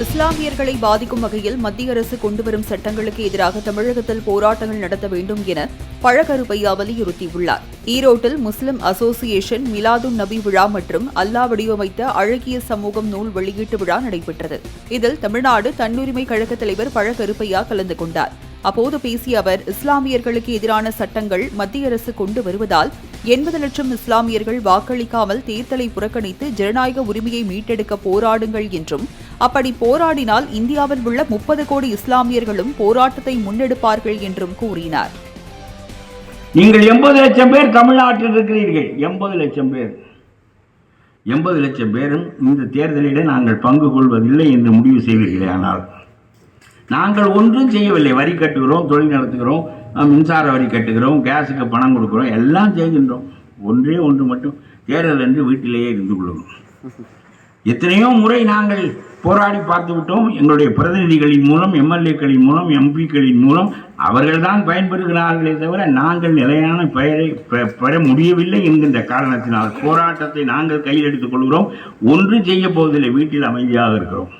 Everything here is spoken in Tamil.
இஸ்லாமியர்களை பாதிக்கும் வகையில் மத்திய அரசு கொண்டுவரும் சட்டங்களுக்கு எதிராக தமிழகத்தில் போராட்டங்கள் நடத்த வேண்டும் என பழகருப்பையா வலியுறுத்தியுள்ளார். ஈரோட்டில் முஸ்லிம் அசோசியேஷன் மிலாதுன் நபி விழா மற்றும் அல்லாஹ் வடிவமைத்த அழகிய சமூகம் நூல் வெளியீட்டு விழா நடைபெற்றது. இதில் தமிழ்நாடு தன்னுரிமை கழக தலைவர் பழகருப்பையா கலந்து கொண்டார். அப்போது பேசிய அவர், இஸ்லாமியர்களுக்கு எதிரான சட்டங்கள் மத்திய அரசு கொண்டு வருவதால் 80 லட்சம் இஸ்லாமியர்கள் வாக்களிக்காமல் தேர்தலை புறக்கணித்து ஜனநாயக உரிமையை மீட்டெடுக்க போராடுங்கள் என்றும், அப்படி போராடினால் இந்தியாவில் உள்ள 30 கோடி இஸ்லாமியர்களும் போராட்டத்தை முன்னெடுப்பார்கள் என்றும் கூறினார். நீங்கள் 80 லட்சம் பேர் தமிழ்நாட்டில் இருக்கிறீர்கள். 80 லட்சம் பேர் 80 லட்சம் பேரும் இந்த தேர்தலில் நாங்கள் பங்கு கொள்வதில்லை என்று முடிவு செய்வீர்களே. ஆனால் நாங்கள் ஒன்றும் செய்யவில்லை. வரி கட்டுகிறோம், தொழில் நடத்துகிறோம், மின்சார வரி கட்டுகிறோம், கேஸுக்கு பணம் கொடுக்கிறோம், எல்லாம் செய்கின்றோம். ஒன்றே ஒன்று மட்டும், தேர்தல் என்று வீட்டிலேயே இருந்து கொள்ளும். எத்தனையோ முறை நாங்கள் போராடி பார்த்து விட்டோம். எங்களுடைய பிரதிநிதிகளின் மூலம், எம்எல்ஏக்களின் மூலம், எம்பிக்களின் மூலம் அவர்கள்தான் பயன்பெறுகிறார்களே தவிர நாங்கள் நிலையான பெயரை பெற முடியவில்லை என்கின்ற காரணத்தினால் போராட்டத்தை நாங்கள் கையில் எடுத்துக் கொள்கிறோம். ஒன்றும் செய்ய போவதில்லை. வீட்டில் அமைதியாக இருக்கிறோம்.